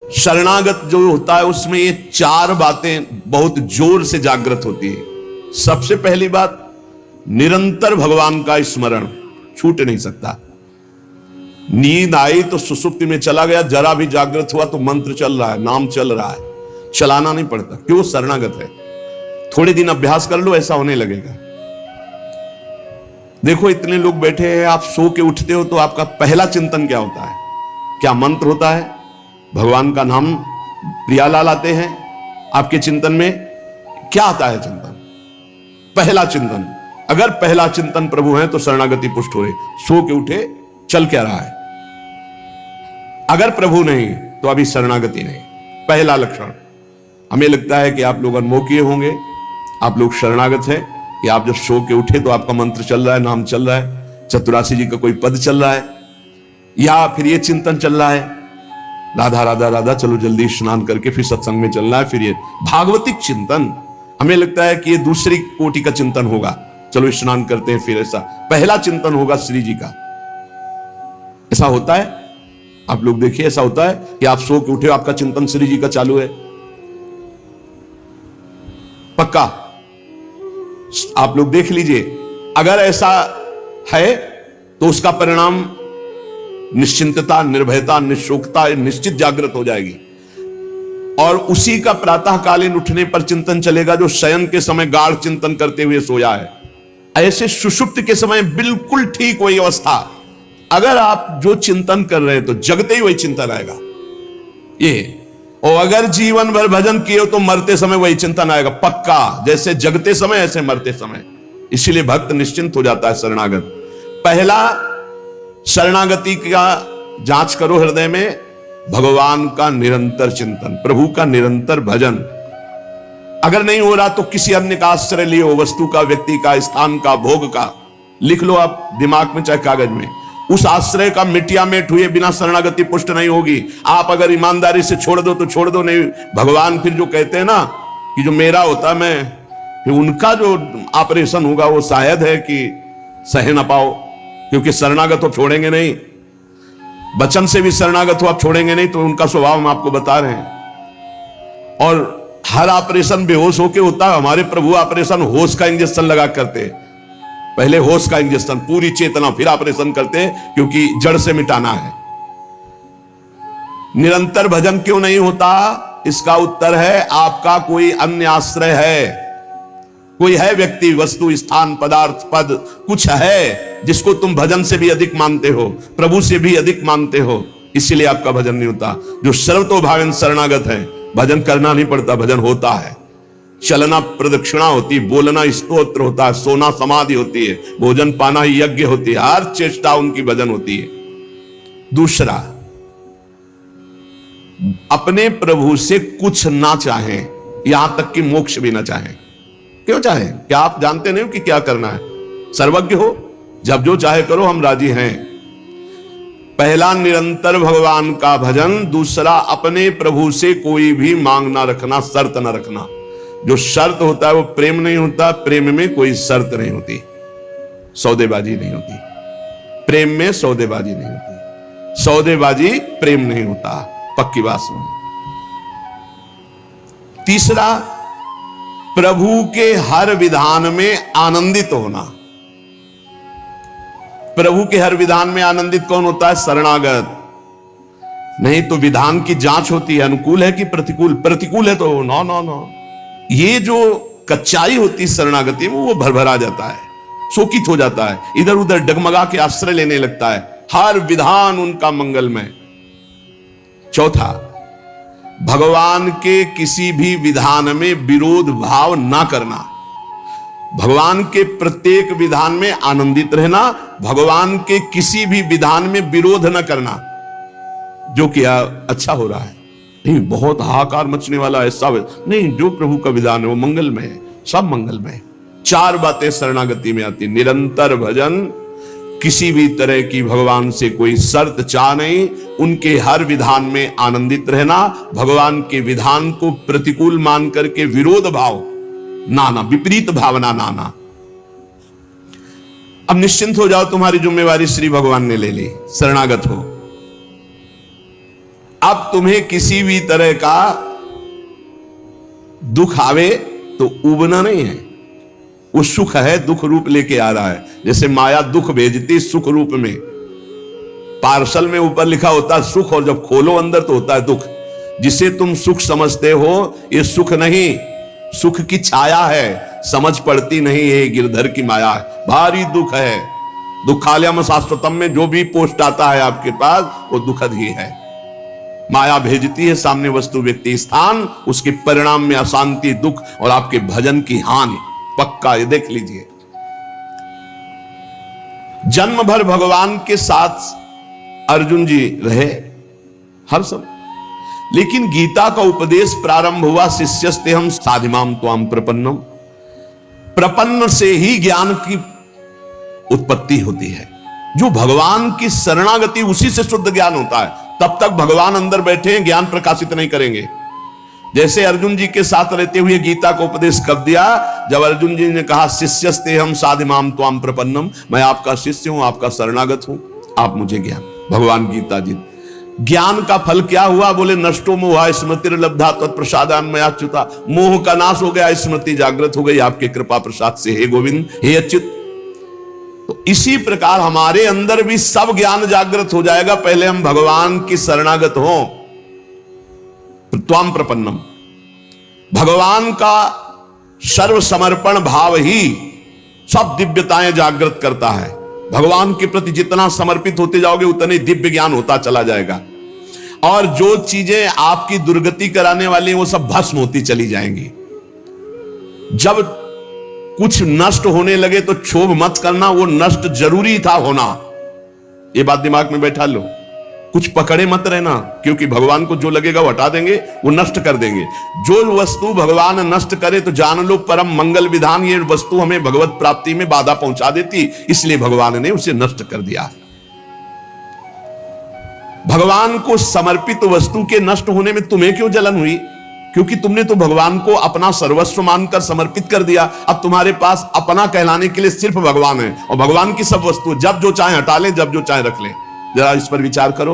शरणागत जो होता है उसमें ये चार बातें बहुत जोर से जागृत होती है। सबसे पहली बात, निरंतर भगवान का स्मरण छूट नहीं सकता। नींद आई तो सुसुप्ति में चला गया, जरा भी जागृत हुआ तो मंत्र चल रहा है, नाम चल रहा है, चलाना नहीं पड़ता। क्यों? शरणागत है। थोड़े दिन अभ्यास कर लो, ऐसा होने लगेगा। देखो इतने लोग बैठे हैं, आप सो के उठते हो तो आपका पहला चिंतन क्या होता है? क्या मंत्र होता है? भगवान का नाम प्रियालाल आते हैं आपके चिंतन में? क्या आता है चिंतन? पहला चिंतन। अगर पहला चिंतन प्रभु है तो शरणागति पुष्ट हो रही। सो के उठे, चल क्या रहा है? अगर प्रभु नहीं तो अभी शरणागति नहीं। पहला लक्षण। हमें लगता है कि आप लोग अनमोखिए होंगे, आप लोग शरणागत हैं कि आप जब सो के उठे तो आपका मंत्र चल रहा है, नाम चल रहा है, चतुरासी जी का कोई पद चल रहा है, या फिर ये चिंतन चल रहा है, राधा राधा राधा, चलो जल्दी स्नान करके फिर सत्संग में चलना है। फिर ये भागवतिक चिंतन, हमें लगता है कि ये दूसरी कोटि का चिंतन होगा, चलो स्नान करते हैं फिर। ऐसा पहला चिंतन होगा श्री जी का। ऐसा होता है? आप लोग देखिए, ऐसा होता है कि आप सो के उठे, आपका चिंतन श्री जी का चालू है? पक्का? आप लोग देख लीजिए, अगर ऐसा है तो उसका परिणाम निश्चिंतता, निर्भयता, निशोकता निश्चित जागृत हो जाएगी। और उसी का प्रातःकालीन उठने पर चिंतन चलेगा जो शयन के समय गाढ़ चिंतन करते हुए सोया है। ऐसे सुषुप्त के समय बिल्कुल ठीक वही अवस्था। अगर आप जो चिंतन कर रहे हैं तो जगते ही वही चिंतन आएगा ये। और अगर जीवन भर भजन किए हो तो मरते समय वही चिंतन आएगा पक्का। जैसे जगते समय ऐसे मरते समय। इसीलिए भक्त निश्चिंत हो जाता है शरणागत। पहला, शरणागति का जांच करो हृदय में, भगवान का निरंतर चिंतन, प्रभु का निरंतर भजन। अगर नहीं हो रहा तो किसी अन्य का आश्रय लियो, वस्तु का, व्यक्ति का, स्थान का, भोग का। लिख लो आप दिमाग में चाहे कागज में। उस आश्रय का मिटिया मेट हुए बिना शरणागति पुष्ट नहीं होगी। आप अगर ईमानदारी से छोड़ दो तो छोड़ दो, नहीं भगवान फिर जो कहते हैं ना कि जो मेरा होता मैं, फिर उनका जो ऑपरेशन होगा वो शायद है कि सह ना पाओ, क्योंकि शरणागत हो छोड़ेंगे नहीं। वचन से भी शरणागत हो आप छोड़ेंगे नहीं, तो उनका स्वभाव हम आपको बता रहे हैं। और हर ऑपरेशन बेहोश होके होता है। हमारे प्रभु ऑपरेशन होश का इंजेक्शन लगा करते हैं। पहले होश का इंजेक्शन, पूरी चेतना, फिर ऑपरेशन करते हैं, क्योंकि जड़ से मिटाना है। निरंतर भजन क्यों नहीं होता? इसका उत्तर है आपका कोई अन्य आश्रय है। कोई है व्यक्ति, वस्तु, स्थान, पदार्थ, पद, कुछ है जिसको तुम भजन से भी अधिक मानते हो, प्रभु से भी अधिक मानते हो, इसीलिए आपका भजन नहीं होता। जो सर्वतोभावेन शरणागत है, भजन करना नहीं पड़ता, भजन होता है। चलना प्रदक्षिणा होती, बोलना स्तोत्र होता है, सोना समाधि होती है, भोजन पाना यज्ञ होती है, हर चेष्टा उनकी भजन होती है। दूसरा, अपने प्रभु से कुछ ना चाहें, यहां तक कि मोक्ष भी ना चाहें। क्यों चाहें? क्या आप जानते नहीं हो कि क्या करना है? सर्वज्ञ हो, जब जो चाहे करो, हम राजी हैं। पहला, निरंतर भगवान का भजन। दूसरा, अपने प्रभु से कोई भी मांग ना रखना, शर्त ना रखना। जो शर्त होता है वो प्रेम नहीं होता। प्रेम में कोई शर्त नहीं होती, सौदेबाजी नहीं होती। प्रेम में सौदेबाजी नहीं होती, सौदेबाजी प्रेम नहीं होता, पक्की बात सुनो। तीसरा, प्रभु के हर विधान में आनंदित होना। प्रभु के हर विधान में आनंदित कौन होता है? शरणागत। नहीं तो विधान की जांच होती है, अनुकूल है कि प्रतिकूल। प्रतिकूल है तो नो नो नो। ये जो कच्चाई होती है शरणागति में, वो भरभरा जाता है, शोकित हो जाता है, इधर उधर डगमगा के आश्रय लेने लगता है। हर विधान उनका मंगलमय। चौथा, भगवान के किसी भी विधान में विरोध भाव ना करना। भगवान के प्रत्येक विधान में आनंदित रहना, भगवान के किसी भी विधान में विरोध न करना। जो किया अच्छा हो रहा है, नहीं बहुत हाहाकार मचने वाला ऐसा नहीं, जो प्रभु का विधान है वो मंगलमय है, सब मंगलमय। चार बातें शरणागति में आती। निरंतर भजन, किसी भी तरह की भगवान से कोई शर्त चाह नहीं, उनके हर विधान में आनंदित रहना, भगवान के विधान को प्रतिकूल मान करके विरोध भाव नाना, विपरीत भावना नाना। अब निश्चिंत हो जाओ, तुम्हारी जिम्मेवारी श्री भगवान ने ले ली, शरणागत हो। अब तुम्हें किसी भी तरह का दुख आवे तो उबना नहीं है। वो सुख है, दुख रूप लेके आ रहा है। जैसे माया दुख भेजती सुख रूप में, पार्सल में ऊपर लिखा होता है सुख, और जब खोलो अंदर तो होता है दुख। जिसे तुम सुख समझते हो ये सुख नहीं, सुख की छाया है, समझ पड़ती नहीं है, गिरधर की माया है, भारी दुख है। दुखालयम शाश्वतम में जो भी पोस्ट आता है आपके पास वो दुखद ही है। माया भेजती है सामने वस्तु व्यक्ति स्थान, उसके परिणाम में अशांति, दुख और आपके भजन की हानि पक्का। ये देख लीजिए, जन्म भर भगवान के साथ अर्जुन जी रहे हर समय, लेकिन गीता का उपदेश प्रारंभ हुआ शिष्यस्ते हम साधिमाम त्वाम प्रपन्नम। प्रपन्न से ही ज्ञान की उत्पत्ति होती है। जो भगवान की शरणागति, उसी से शुद्ध ज्ञान होता है। तब तक भगवान अंदर बैठे हैं, ज्ञान प्रकाशित नहीं करेंगे। जैसे अर्जुन जी के साथ रहते हुए गीता का उपदेश कब दिया? जब अर्जुन जी ने कहा शिष्यस्ते हम साधिमाम त्वाम प्रपन्नम, मैं आपका शिष्य हूं, आपका शरणागत हूं, आप मुझे ज्ञान। भगवान गीता जी, ज्ञान का फल क्या हुआ? बोले नष्टो मोहा स्मृतिर्लब्धा तत्प्रसादान्मयाच्युता। मोह का नाश हो गया, स्मृति जागृत हो गई आपके कृपा प्रसाद से, हे गोविंद, हे अच्युत। तो इसी प्रकार हमारे अंदर भी सब ज्ञान जागृत हो जाएगा, पहले हम भगवान की शरणागत हों। त्वाम प्रपन्नम, भगवान का सर्व समर्पण भाव ही सब दिव्यताएं जागृत करता है। भगवान के प्रति जितना समर्पित होते जाओगे उतने दिव्य ज्ञान होता चला जाएगा, और जो चीजें आपकी दुर्गति कराने वाली हैं वो सब भस्म होती चली जाएंगी। जब कुछ नष्ट होने लगे तो क्षोभ मत करना, वो नष्ट जरूरी था होना, ये बात दिमाग में बैठा लो। कुछ पकड़े मत रहना, क्योंकि भगवान को जो लगेगा वो हटा देंगे, वो नष्ट कर देंगे। जो वस्तु भगवान नष्ट करे तो जान लो परम मंगल विधान, ये वस्तु हमें भगवत प्राप्ति में बाधा पहुंचा देती, इसलिए भगवान ने उसे नष्ट कर दिया। भगवान को समर्पित वस्तु के नष्ट होने में तुम्हें क्यों जलन हुई? क्योंकि तुमने तो भगवान को अपना सर्वस्व मानकर समर्पित कर दिया। अब तुम्हारे पास अपना कहलाने के लिए सिर्फ भगवान है, और भगवान की सब वस्तु जब जो चाहे हटा ले, जब जो चाहे रख ले। जरा इस पर विचार करो।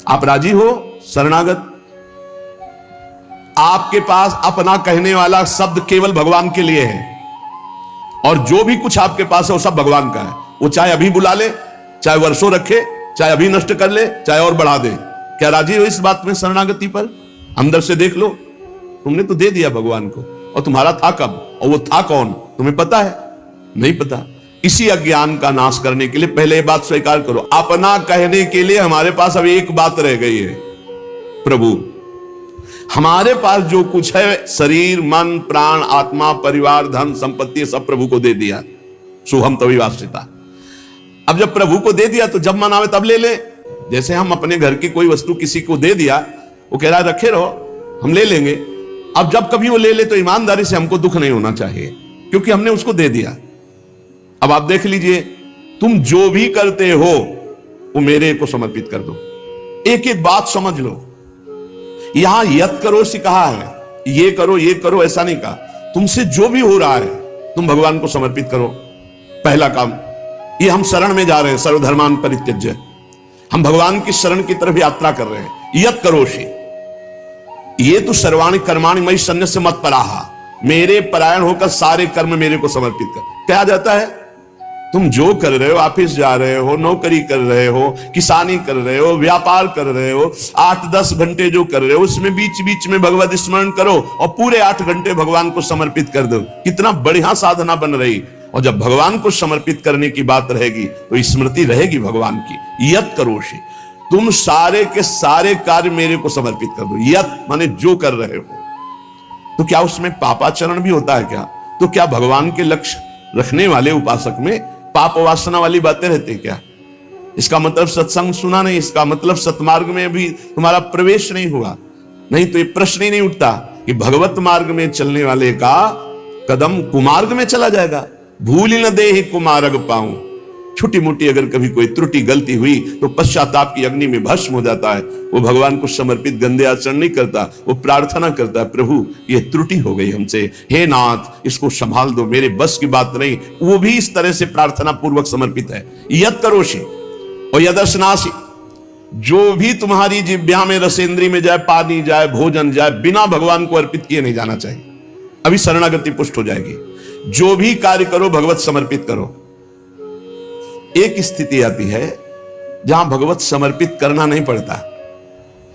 आप राजी हो शरणागत? आपके पास अपना कहने वाला शब्द केवल भगवान के लिए है, और जो भी कुछ आपके पास है वो सब भगवान का है। वो चाहे अभी बुला ले, चाहे वर्षों रखे, चाहे अभी नष्ट कर ले, चाहे और बढ़ा दे। क्या राजी हो इस बात में शरणागति पर? अंदर से देख लो, तुमने तो दे दिया भगवान को, और तुम्हारा था कब, और वो था कौन, तुम्हें पता है? नहीं पता। इसी अज्ञान का नाश करने के लिए पहले ये बात स्वीकार करो, अपना कहने के लिए हमारे पास अब एक बात रह गई है, प्रभु। हमारे पास जो कुछ है, शरीर, मन, प्राण, आत्मा, परिवार, धन, संपत्ति, सब प्रभु को दे दिया। शुभम तविवाश्रिता। अब जब प्रभु को दे दिया तो जब मन आवे तब ले ले। जैसे हम अपने घर की कोई वस्तु किसी को दे दिया, वो कह रहा है रखे रहो, हम ले लेंगे। अब जब कभी वो ले ले तो ईमानदारी से हमको दुख नहीं होना चाहिए, क्योंकि हमने उसको दे दिया। अब आप देख लीजिए, तुम जो भी करते हो वो मेरे को समर्पित कर दो। एक एक बात समझ लो। यहां यत करो से कहा है, ये करो ऐसा नहीं कहा। तुमसे जो भी हो रहा है तुम भगवान को समर्पित करो। पहला काम ये, हम शरण में जा रहे हैं, सर्वधर्मान परित्यज्य। हम भगवान की शरण की तरफ यात्रा कर रहे हैं। यत करोषि, ये तो सर्वाणि कर्माणि मयि सन्न्यस्य मत्पराः, मेरे परायण होकर सारे कर्म मेरे को समर्पित कर। क्या जाता है? तुम जो कर रहे हो, ऑफिस जा रहे हो, नौकरी कर रहे हो, किसानी कर रहे हो, व्यापार कर रहे हो, 8-10 घंटे जो कर रहे हो उसमें बीच बीच में भगवत स्मरण करो, और पूरे 8 घंटे भगवान को समर्पित कर दो। कितना बढ़िया साधना बन रही। और जब भगवान को समर्पित करने की बात रहेगी तो स्मृति रहेगी भगवान की। यत करोषि, तुम सारे के सारे कार्य मेरे को समर्पित कर दो। यत माने जो कर रहे हो। तो क्या उसमें पापाचरण भी होता है क्या? तो क्या भगवान के लक्ष्य रखने वाले उपासक में पाप वासना वाली बातें रहती है क्या? इसका मतलब सत्संग सुना नहीं, इसका मतलब सतमार्ग में भी तुम्हारा प्रवेश नहीं हुआ। नहीं तो ये प्रश्न ही नहीं उठता कि भगवत मार्ग में चलने वाले का कदम कुमार्ग में चला जाएगा। भूल न दे ही कुमार्ग पाऊं। छोटी मोटी अगर कभी कोई त्रुटि गलती हुई तो पश्चाताप की अग्नि में भस्म हो जाता है। वो भगवान को समर्पित गंदे आचरण नहीं करता, वो प्रार्थना करता है, प्रभु ये त्रुटि हो गई हमसे, हे नाथ इसको संभाल दो, मेरे बस की बात नहीं। वो भी इस तरह से प्रार्थना पूर्वक समर्पित है। यद करोषि और यदर्शनासि, जो भी तुम्हारी जिह्वा में, रसेंद्री में जाए, पानी जाए, भोजन जाए, बिना भगवान को अर्पित किए नहीं जाना चाहिए। अभी शरणागति पुष्ट हो जाएगी। जो भी कार्य करो भगवत समर्पित करो। एक स्थिति आती है जहां भगवत समर्पित करना नहीं पड़ता,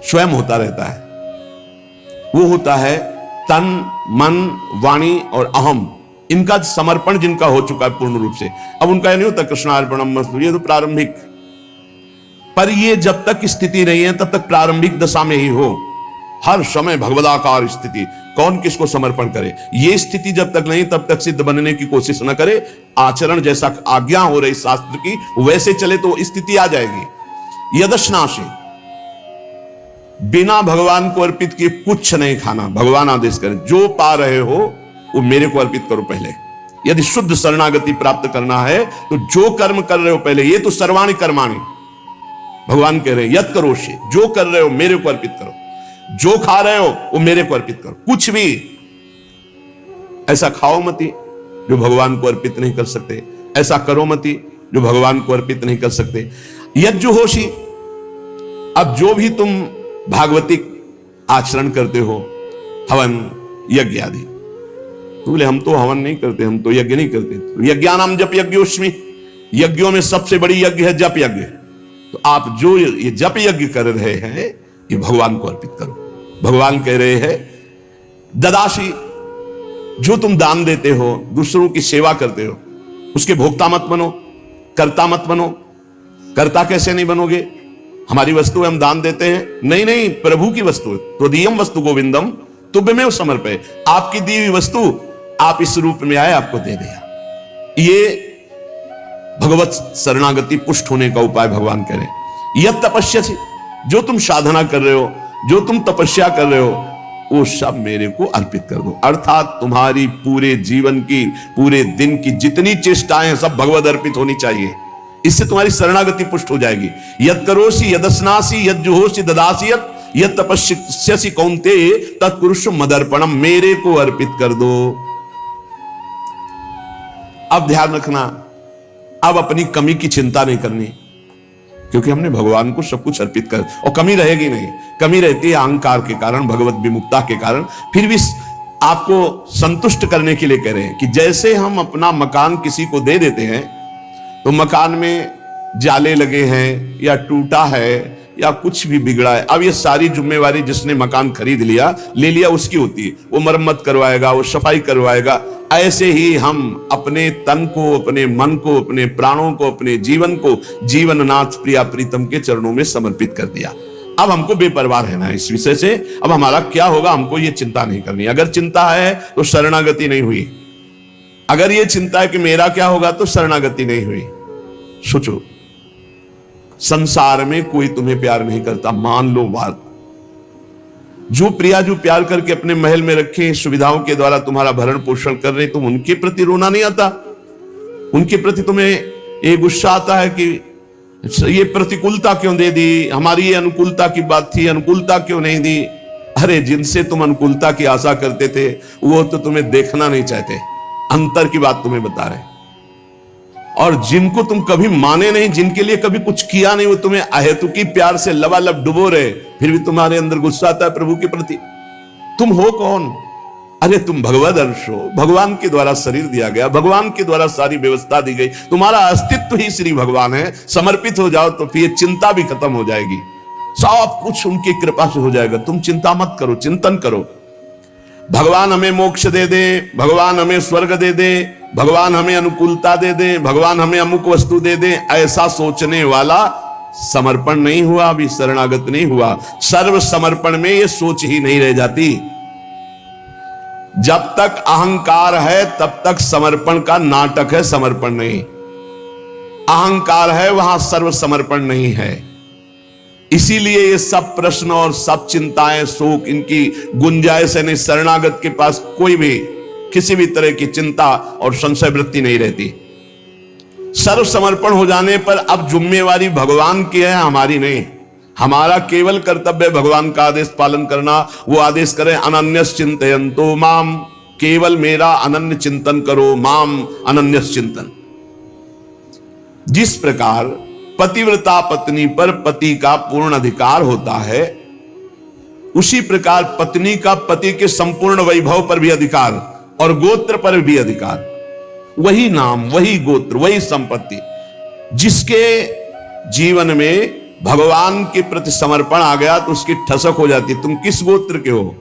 स्वयं होता रहता है। वो होता है तन, मन, वाणी और अहम, इनका समर्पण जिनका हो चुका है पूर्ण रूप से। अब उनका यह नहीं होता कृष्णार्पणमस्तु, ये तो प्रारंभिक, पर ये जब तक स्थिति नहीं है तब तक प्रारंभिक दशा में ही हो। हर समय भगवदाकार स्थिति, कौन किसको समर्पण करे, ये स्थिति जब तक नहीं तब तक सिद्ध बनने की कोशिश न करे। आचरण जैसा आज्ञा हो रही शास्त्र की वैसे चले तो स्थिति आ जाएगी। यदश्नाशी, बिना भगवान को अर्पित किए कुछ नहीं खाना। भगवान आदेश करें जो पा रहे हो वो मेरे को अर्पित करो पहले। यदि शुद्ध शरणागति प्राप्त करना है तो जो कर्म कर रहे हो पहले, ये तो सर्वाणि कर्माणि भगवान कह रहे हैं, यत् करोषि, जो कर रहे हो मेरे को अर्पित करो। जो खा रहे हो वो मेरे को अर्पित करो। कुछ भी ऐसा खाओ मती जो भगवान को अर्पित नहीं कर सकते, ऐसा करो मती जो भगवान को अर्पित नहीं कर सकते। यज्जुहोषि, अब जो भी तुम भागवतिक आचरण करते हो, हवन यज्ञ आदि, तो बोले हम तो हवन नहीं करते, हम तो यज्ञ नहीं करते। यज्ञानाम जप यज्ञोस्मि, यज्ञों में सबसे बड़ी यज्ञ है जप यज्ञ। तो आप जो ये जप यज्ञ कर रहे हैं ये भगवान को अर्पित करो। भगवान कह रहे हैं ददाशी, जो तुम दान देते हो, दूसरों की सेवा करते हो, उसके भोक्ता मत बनो, कर्ता मत बनो। कर्ता कैसे नहीं बनोगे? हमारी वस्तु है, हम दान देते हैं, नहीं नहीं, प्रभु की वस्तु है। त्वदीयम वस्तु गोविंदम तुभ्यमेव समर्पये, आपकी दी हुई वस्तु आप इस रूप में आए, आपको दे दिया। ये भगवत शरणागति पुष्ट होने का उपाय भगवान कह रहे हैं। यह तपस्या से, जो तुम साधना कर रहे हो, जो तुम तपस्या कर रहे हो, वो सब मेरे को अर्पित कर दो। अर्थात तुम्हारी पूरे जीवन की, पूरे दिन की जितनी चेष्टाएं हैं सब भगवत अर्पित होनी चाहिए। इससे तुम्हारी शरणागति पुष्ट हो जाएगी। यद करोसी यदस्नासी यद जुहोसी ददासी यद तपस्यसि कौन्तेय तत्कुरुषु मदर्पणम, मेरे को अर्पित कर दो। अब ध्यान रखना, अब अपनी कमी की चिंता नहीं करनी, क्योंकि हमने भगवान को सब कुछ अर्पित कर, और कमी रहेगी नहीं। कमी रहती है अहंकार के कारण, भगवत विमुक्ता के कारण। फिर भी आपको संतुष्ट करने के लिए कह रहे हैं कि जैसे हम अपना मकान किसी को दे देते हैं तो मकान में जाले लगे हैं या टूटा है या कुछ भी बिगड़ा है, अब ये सारी जिम्मेवारी जिसने मकान खरीद लिया, ले लिया, उसकी होती है। वो मरम्मत करवाएगा, वो सफाई करवाएगा। ऐसे ही हम अपने तन को, अपने मन को, अपने प्राणों को, अपने जीवन को जीवननाथ प्रिया प्रीतम के चरणों में समर्पित कर दिया। अब हमको बेपरवाह रहना है इस विषय से। अब हमारा क्या होगा हमको ये चिंता नहीं करनी। अगर चिंता है तो शरणागति नहीं हुई। अगर ये चिंता है कि मेरा क्या होगा तो शरणागति नहीं हुई। सोचो, संसार में कोई तुम्हें प्यार नहीं करता, मान लो बात। जो प्रिया जो प्यार करके अपने महल में रखे, सुविधाओं के द्वारा तुम्हारा भरण पोषण कर रहे, तुम उनके प्रति रोना नहीं आता? उनके प्रति तुम्हें ये गुस्सा आता है कि ये प्रतिकूलता क्यों दे दी, हमारी ये अनुकूलता की बात थी, अनुकूलता क्यों नहीं दी? अरे जिनसे तुम अनुकूलता की आशा करते थे वो तो तुम्हें देखना नहीं चाहते, अंतर की बात तुम्हें बता रहे। और जिनको तुम कभी माने नहीं, जिनके लिए कभी कुछ किया नहीं, वो तुम्हें अहेतुकी प्यार से लबालब डुबो रहे, फिर भी तुम्हारे अंदर गुस्सा आता है प्रभु के प्रति। तुम हो कौन? अरे तुम भगवद अंश हो, भगवान के द्वारा शरीर दिया गया, भगवान के द्वारा सारी व्यवस्था दी गई, तुम्हारा अस्तित्व ही श्री भगवान है। समर्पित हो जाओ तो फिर चिंता भी खत्म हो जाएगी, सब कुछ उनकी कृपा से हो जाएगा। तुम चिंता मत करो, चिंतन करो। भगवान हमें मोक्ष दे दे, भगवान हमें स्वर्ग दे दे, भगवान हमें अनुकूलता दे दे, भगवान हमें अमुक वस्तु दे दे, ऐसा सोचने वाला समर्पण नहीं हुआ, अभी शरणागत नहीं हुआ। सर्व समर्पण में ये सोच ही नहीं रह जाती। जब तक अहंकार है तब तक समर्पण का नाटक है, समर्पण नहीं। अहंकार है वहां सर्व समर्पण नहीं है। इसीलिए ये सब प्रश्न और सब चिंताएं, शोक, इनकी गुंजाइश नहीं। शरणागत के पास कोई भी किसी भी तरह की चिंता और संशय वृत्ति नहीं रहती। सर्व समर्पण हो जाने पर अब जिम्मेवारी भगवान की है, हमारी नहीं। हमारा केवल कर्तव्य भगवान का आदेश पालन करना। वो आदेश करें अनन्यस चिंतयन्तो माम, केवल मेरा अनन्य चिंतन करो, माम अनन्यस चिंतन। जिस प्रकार पतिव्रता पत्नी पर पति का पूर्ण अधिकार होता है, उसी प्रकार पत्नी का पति के संपूर्ण वैभव पर भी अधिकार और गोत्र पर भी अधिकार। वही नाम, वही गोत्र, वही संपत्ति। जिसके जीवन में भगवान के प्रति समर्पण आ गया तो उसकी ठसक हो जाती है, तुम किस गोत्र के हो।